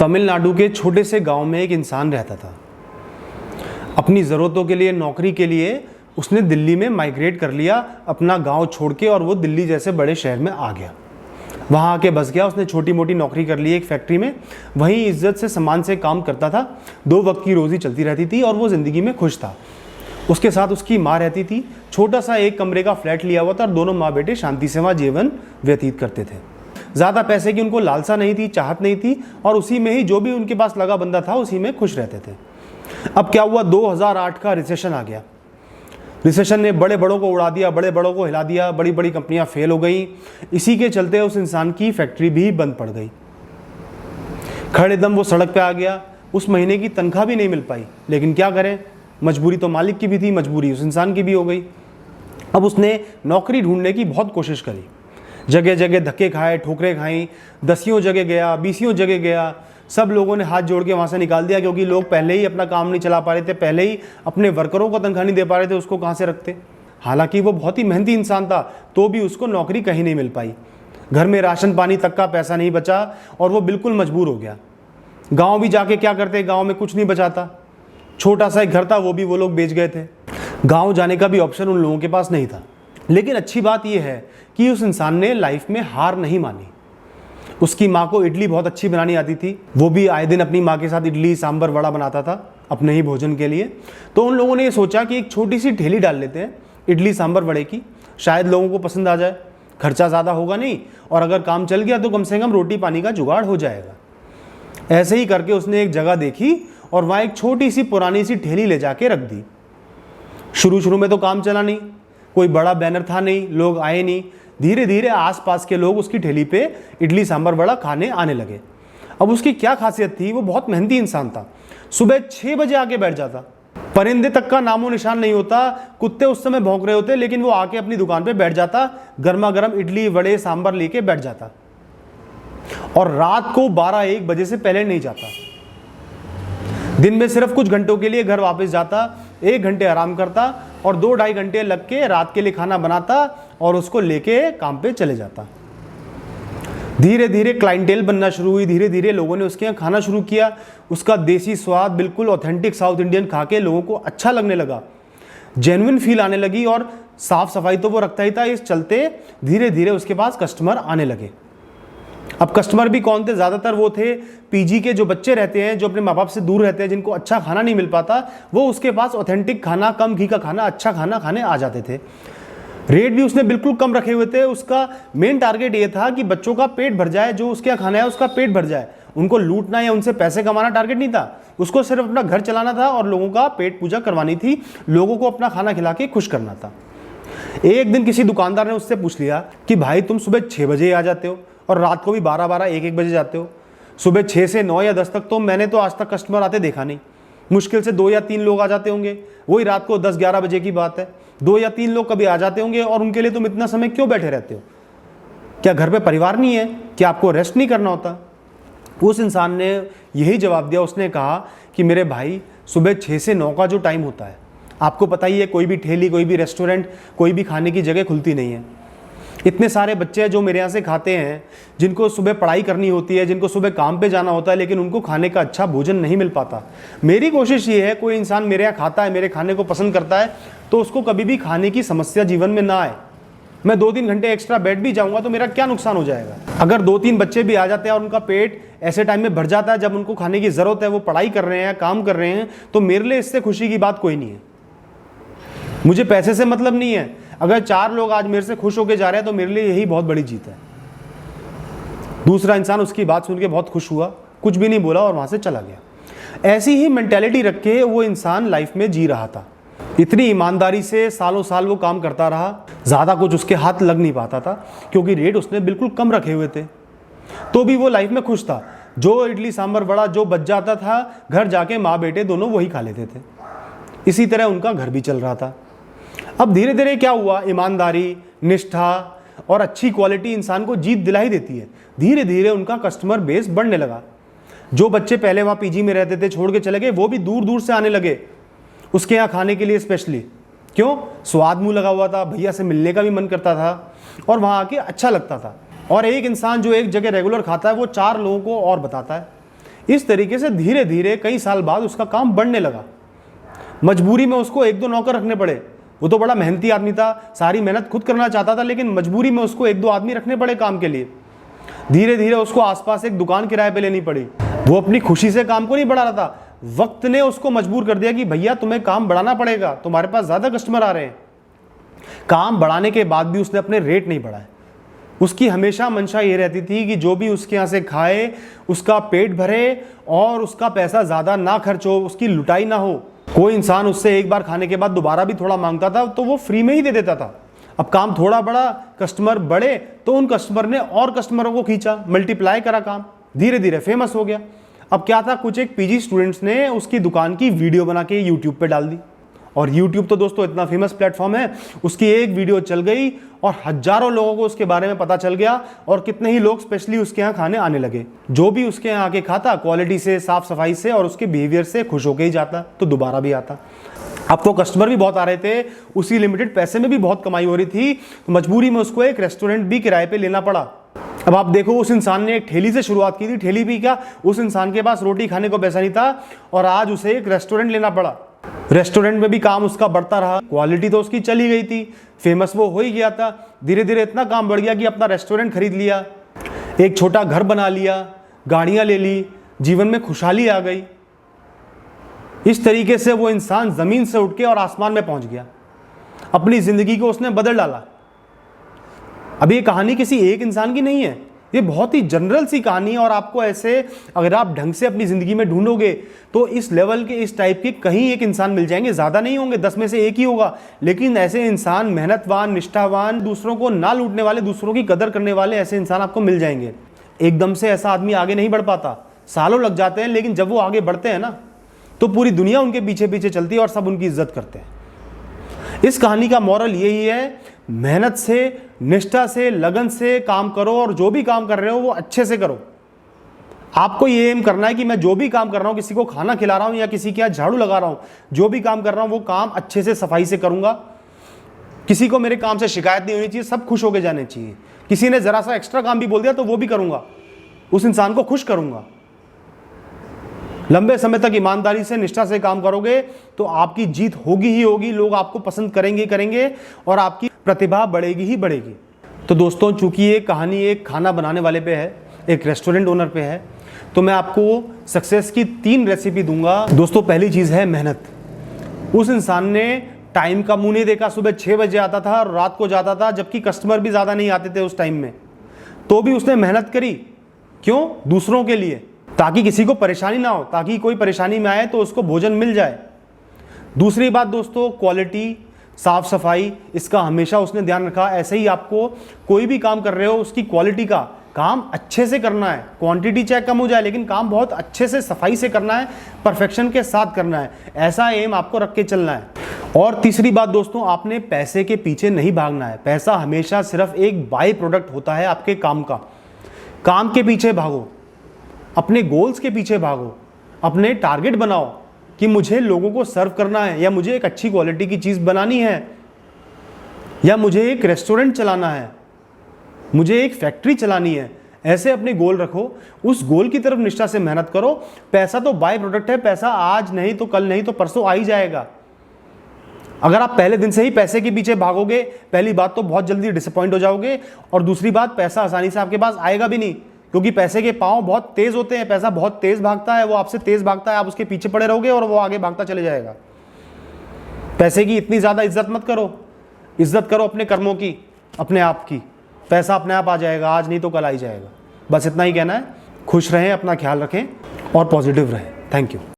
तमिलनाडु के छोटे से गांव में एक इंसान रहता था। अपनी ज़रूरतों के लिए, नौकरी के लिए उसने दिल्ली में माइग्रेट कर लिया, अपना गांव छोड़ के, और वो दिल्ली जैसे बड़े शहर में आ गया। वहाँ आके बस गया। उसने छोटी मोटी नौकरी कर ली एक फैक्ट्री में, वहीं इज्जत से सम्मान से काम करता था। 2 वक्त की रोज़ी चलती रहती थी और वो ज़िंदगी में खुश था। उसके साथ उसकी माँ रहती थी। छोटा सा 1 कमरे का फ्लैट लिया हुआ था और दोनों माँ बेटे शांति से वहाँ जीवन व्यतीत करते थे। ज़्यादा पैसे की उनको लालसा नहीं थी, चाहत नहीं थी, और उसी में ही जो भी उनके पास लगा बंदा था उसी में खुश रहते थे। अब क्या हुआ, 2008 का रिसेशन आ गया। रिसेशन ने बड़े बड़ों को उड़ा दिया, बड़े बड़ों को हिला दिया, बड़ी बड़ी कंपनियां फेल हो गई। इसी के चलते उस इंसान की फैक्ट्री भी बंद पड़ गई। खड़े दम वो सड़क पे आ गया। उस महीने की तनख्वाह भी नहीं मिल पाई, लेकिन क्या करें, मजबूरी तो मालिक की भी थी, मजबूरी उस इंसान की भी हो गई। अब उसने नौकरी ढूंढने की बहुत कोशिश करी, जगह जगह धक्के खाए, ठोकरें खाई, 10 जगह गया, 20 जगह गया। सब लोगों ने हाथ जोड़ के वहाँ से निकाल दिया, क्योंकि लोग पहले ही अपना काम नहीं चला पा रहे थे, पहले ही अपने वर्करों को तनख्वाह नहीं दे पा रहे थे, उसको कहाँ से रखते। हालांकि वो बहुत ही मेहनती इंसान था, तो भी उसको नौकरी कहीं नहीं मिल पाई। घर में राशन पानी तक का पैसा नहीं बचा और वो बिल्कुल मजबूर हो गया। गाँव भी जाके क्या करते, गाँव में कुछ नहीं बचा था। छोटा सा एक घर था, वो भी वो लोग बेच गए थे। गाँव जाने का भी ऑप्शन उन लोगों के पास नहीं था। लेकिन अच्छी बात यह है कि उस इंसान ने लाइफ में हार नहीं मानी। उसकी माँ को इडली बहुत अच्छी बनानी आती थी। वो भी आए दिन अपनी माँ के साथ इडली सांभर वड़ा बनाता था अपने ही भोजन के लिए। तो उन लोगों ने ये सोचा कि एक छोटी सी ठेली डाल लेते हैं इडली सांभर वड़े की, शायद लोगों को पसंद आ जाए, खर्चा ज़्यादा होगा नहीं, और अगर काम चल गया तो कम से कम रोटी पानी का जुगाड़ हो जाएगा। ऐसे ही करके उसने एक जगह देखी और वहाँ एक छोटी सी पुरानी सी ठेली ले जाके रख दी। शुरू में तो काम चला नहीं, कोई बड़ा बैनर था नहीं, लोग आए नहीं। धीरे धीरे आसपास के लोग उसकी ठेली पे इडली सांभर वड़ा खाने आने लगे। अब उसकी क्या खासियत थी, वो बहुत मेहनती इंसान था। सुबह 6 बजे आके बैठ जाता, परिंदे तक का नामो निशान नहीं होता, कुत्ते उस समय भौंक रहे होते, लेकिन वो आके अपनी दुकान पे बैठ जाता, गर्मा गर्म इडली वड़े सांभर लेके बैठ जाता, और रात को 12-1 बजे से पहले नहीं जाता। दिन में सिर्फ कुछ घंटों के लिए घर वापस जाता, 1 घंटे आराम करता और 2-2.5 घंटे लग के रात के लिए खाना बनाता और उसको लेके काम पे चले जाता। धीरे धीरे क्लाइंटेल बनना शुरू हुई, धीरे धीरे लोगों ने उसके यहाँ खाना शुरू किया। उसका देसी स्वाद बिल्कुल ऑथेंटिक साउथ इंडियन खा के लोगों को अच्छा लगने लगा, जेन्युइन फील आने लगी, और साफ सफाई तो वो रखता ही था। इस चलते धीरे धीरे उसके पास कस्टमर आने लगे। अब कस्टमर भी कौन थे, ज़्यादातर वो थे पीजी के जो बच्चे रहते हैं, जो अपने माँ बाप से दूर रहते हैं, जिनको अच्छा खाना नहीं मिल पाता, वो उसके पास ऑथेंटिक खाना, कम घी का खाना, अच्छा खाना खाने आ जाते थे। रेट भी उसने बिल्कुल कम रखे हुए थे। उसका मेन टारगेट ये था कि बच्चों का पेट भर जाए, जो उसके यहाँ खाना है उसका पेट भर जाए। उनको लूटना या उनसे पैसे कमाना टारगेट नहीं था, उसको सिर्फ अपना घर चलाना था और लोगों का पेट पूजा करवानी थी, लोगों को अपना खाना खिला के खुश करना था। एक दिन किसी दुकानदार ने उससे पूछ लिया कि भाई तुम सुबह 6 बजे आ जाते हो और रात को भी 12-12, 1-1 बजे जाते हो, सुबह 6 से 9 या 10 तक तो मैंने तो आज तक कस्टमर आते देखा नहीं। मुश्किल से 2 या 3 लोग आ जाते होंगे, वही रात को 10-11 बजे की बात है। 2 या 3 लोग कभी आ जाते होंगे, और उनके लिए तुम इतना समय क्यों बैठे रहते हो? क्या घर पे परिवार नहीं है? क्या आपको रेस्ट नहीं करना होता? उस इंसान ने यही जवाब दिया। उसने कहा कि मेरे भाई, सुबह 6 से 9 का जो टाइम होता है, आपको पता ही है, कोई भी ठेली, कोई भी रेस्टोरेंट, कोई भी खाने की जगह खुलती नहीं है। इतने सारे बच्चे हैं जो मेरे यहाँ से खाते हैं, जिनको सुबह पढ़ाई करनी होती है, जिनको सुबह काम पे जाना होता है, लेकिन उनको खाने का अच्छा भोजन नहीं मिल पाता। मेरी कोशिश ये है, कोई इंसान मेरे यहाँ खाता है, मेरे खाने को पसंद करता है, तो उसको कभी भी खाने की समस्या जीवन में ना आए। मैं 2-3 घंटे एक्स्ट्रा बैठ भी जाऊँगा तो मेरा क्या नुकसान हो जाएगा? अगर 2-3 बच्चे भी आ जाते हैं और उनका पेट ऐसे टाइम में भर जाता है जब उनको खाने की ज़रूरत है, वो पढ़ाई कर रहे हैं, काम कर रहे हैं, तो मेरे लिए इससे खुशी की बात कोई नहीं है। मुझे पैसे से मतलब नहीं है। अगर 4 लोग आज मेरे से खुश होकर जा रहे हैं तो मेरे लिए यही बहुत बड़ी जीत है। दूसरा इंसान उसकी बात सुन के बहुत खुश हुआ, कुछ भी नहीं बोला और वहां से चला गया। ऐसी ही मेंटेलिटी रख के वो इंसान लाइफ में जी रहा था। इतनी ईमानदारी से सालों साल वो काम करता रहा। ज़्यादा कुछ उसके हाथ लग नहीं पाता था, क्योंकि रेट उसने बिल्कुल कम रखे हुए थे, तो भी वो लाइफ में खुश था। जो इडली सांभर वड़ा जो बच जाता था, घर जाके माँ बेटे दोनों वही खा लेते थे। इसी तरह उनका घर भी चल रहा था। अब धीरे धीरे क्या हुआ, ईमानदारी, निष्ठा और अच्छी क्वालिटी इंसान को जीत दिला ही देती है। धीरे धीरे उनका कस्टमर बेस बढ़ने लगा। जो बच्चे पहले वहाँ पीजी में रहते थे, छोड़ के चले गए, वो भी दूर दूर से आने लगे उसके यहाँ खाने के लिए स्पेशली। क्यों? स्वाद मुँह लगा हुआ था, भैया से मिलने का भी मन करता था और वहाँ आके अच्छा लगता था। और एक इंसान जो एक जगह रेगुलर खाता है, वो 4 लोगों को और बताता है। इस तरीके से धीरे धीरे कई साल बाद उसका काम बढ़ने लगा। मजबूरी में उसको 1-2 नौकर रखने पड़े। वो तो बड़ा मेहनती आदमी था, सारी मेहनत खुद करना चाहता था, लेकिन मजबूरी में उसको 1-2 आदमी रखने पड़े काम के लिए। धीरे धीरे उसको आसपास एक दुकान किराए पे लेनी पड़ी। वो अपनी खुशी से काम को नहीं बढ़ा रहा था, वक्त ने उसको मजबूर कर दिया कि भैया तुम्हें काम बढ़ाना पड़ेगा, तुम्हारे पास ज्यादा कस्टमर आ रहे हैं। काम बढ़ाने के बाद भी उसने अपने रेट नहीं बढ़ाए। उसकी हमेशा मंशा ये रहती थी कि जो भी उसके यहाँ से खाए उसका पेट भरे और उसका पैसा ज़्यादा ना खर्च हो, उसकी लुटाई ना हो। कोई इंसान उससे एक बार खाने के बाद दोबारा भी थोड़ा मांगता था तो वो फ्री में ही दे देता था। अब काम थोड़ा बड़ा, कस्टमर बढ़े तो उन कस्टमर ने और कस्टमरों को खींचा, मल्टीप्लाई करा काम, धीरे धीरे फेमस हो गया। अब क्या था, कुछ एक पीजी स्टूडेंट्स ने उसकी दुकान की वीडियो बना के यूट्यूब पे डाल दी। और YouTube तो दोस्तों इतना फेमस प्लेटफॉर्म है, उसकी एक वीडियो चल गई और हजारों लोगों को उसके बारे में पता चल गया और कितने ही लोग स्पेशली उसके यहाँ खाने आने लगे। जो भी उसके यहाँ आके खाता क्वालिटी से, साफ सफाई से और उसके बिहेवियर से खुश होके ही जाता, तो दोबारा भी आता। अब तो कस्टमर भी बहुत आ रहे थे, उसी लिमिटेड पैसे में भी बहुत कमाई हो रही थी, तो मजबूरी में उसको एक रेस्टोरेंट भी किराए पे लेना पड़ा। अब आप देखो, उस इंसान ने एक ठेली से शुरुआत की थी। ठेली भी क्या, उस इंसान के पास रोटी खाने को पैसा नहीं था और आज उसे एक रेस्टोरेंट लेना पड़ा। रेस्टोरेंट में भी काम उसका बढ़ता रहा, क्वालिटी तो उसकी चली गई थी, फेमस वो हो ही गया था। धीरे धीरे इतना काम बढ़ गया कि अपना रेस्टोरेंट खरीद लिया, एक छोटा घर बना लिया, गाड़ियां ले ली, जीवन में खुशहाली आ गई। इस तरीके से वो इंसान जमीन से उठ के और आसमान में पहुंच गया। अपनी जिंदगी को उसने बदल डाला। अब ये कहानी किसी एक इंसान की नहीं है, ये बहुत ही जनरल सी कहानी है। और आपको ऐसे अगर आप ढंग से अपनी ज़िंदगी में ढूंढोगे तो इस लेवल के, इस टाइप के कहीं एक इंसान मिल जाएंगे। ज़्यादा नहीं होंगे, 10 में से एक ही होगा, लेकिन ऐसे इंसान, मेहनतवान, निष्ठावान, दूसरों को ना लूटने वाले, दूसरों की कदर करने वाले ऐसे इंसान आपको मिल जाएंगे। एकदम से ऐसा आदमी आगे नहीं बढ़ पाता, सालों लग जाते हैं, लेकिन जब वो आगे बढ़ते हैं ना तो पूरी दुनिया उनके पीछे पीछे चलती है और सब उनकी इज्जत करते हैं। इस कहानी का मॉरल यही है, मेहनत से, निष्ठा से, लगन से काम करो और जो भी काम कर रहे हो वो अच्छे से करो। आपको ये एम करना है कि मैं जो भी काम कर रहा हूं, किसी को खाना खिला रहा हूं या किसी के यहाँ झाड़ू लगा रहा हूं, जो भी काम कर रहा हूं वो काम अच्छे से, सफाई से करूंगा। किसी को मेरे काम से शिकायत नहीं होनी चाहिए, सब खुश होकर जाने चाहिए। किसी ने जरा सा एक्स्ट्रा काम भी बोल दिया तो वो भी करूंगा, उस इंसान को खुश करूंगा। लंबे समय तक ईमानदारी से, निष्ठा से काम करोगे तो आपकी जीत होगी ही होगी, लोग आपको पसंद करेंगे और आपकी प्रतिभा बढ़ेगी ही बढ़ेगी। तो दोस्तों, चूंकि ये कहानी एक खाना बनाने वाले पे है, एक रेस्टोरेंट ओनर पे है, तो मैं आपको सक्सेस की 3 रेसिपी दूंगा। दोस्तों, पहली चीज़ है मेहनत। उस इंसान ने टाइम का मुंह नहीं देखा, सुबह 6 बजे आता था और रात को जाता था, जबकि कस्टमर भी ज़्यादा नहीं आते थे उस टाइम में, तो भी उसने मेहनत करी। क्यों? दूसरों के लिए, ताकि किसी को परेशानी ना हो, ताकि कोई परेशानी में आए तो उसको भोजन मिल जाए। दूसरी बात दोस्तों, क्वालिटी, साफ सफाई, इसका हमेशा उसने ध्यान रखा। ऐसे ही आपको कोई भी काम कर रहे हो, उसकी क्वालिटी का काम अच्छे से करना है। क्वांटिटी चाहे कम हो जाए, लेकिन काम बहुत अच्छे से, सफाई से करना है, परफेक्शन के साथ करना है। ऐसा एम आपको रख के चलना है। और तीसरी बात दोस्तों, आपने पैसे के पीछे नहीं भागना है। पैसा हमेशा सिर्फ एक बाई प्रोडक्ट होता है आपके काम का। काम के पीछे भागो, अपने गोल्स के पीछे भागो, अपने टारगेट बनाओ कि मुझे लोगों को सर्व करना है, या मुझे एक अच्छी क्वालिटी की चीज़ बनानी है, या मुझे एक रेस्टोरेंट चलाना है, मुझे एक फैक्ट्री चलानी है। ऐसे अपने गोल रखो, उस गोल की तरफ निष्ठा से मेहनत करो। पैसा तो बाय प्रोडक्ट है, पैसा आज नहीं तो कल नहीं तो परसों आ ही जाएगा। अगर आप पहले दिन से ही पैसे के पीछे भागोगे, पहली बात तो बहुत जल्दी डिसअपॉइंट हो जाओगे, और दूसरी बात, पैसा आसानी से आपके पास आएगा भी नहीं, क्योंकि पैसे के पांव बहुत तेज होते हैं। पैसा बहुत तेज भागता है, वो आपसे तेज भागता है, आप उसके पीछे पड़े रहोगे और वो आगे भागता चले जाएगा। पैसे की इतनी ज्यादा इज्जत मत करो, इज्जत करो अपने कर्मों की, अपने आप की। पैसा अपने आप आ जाएगा, आज नहीं तो कल आ ही जाएगा। बस इतना ही कहना है। खुश रहें, अपना ख्याल रखें और पॉजिटिव रहें। Thank you.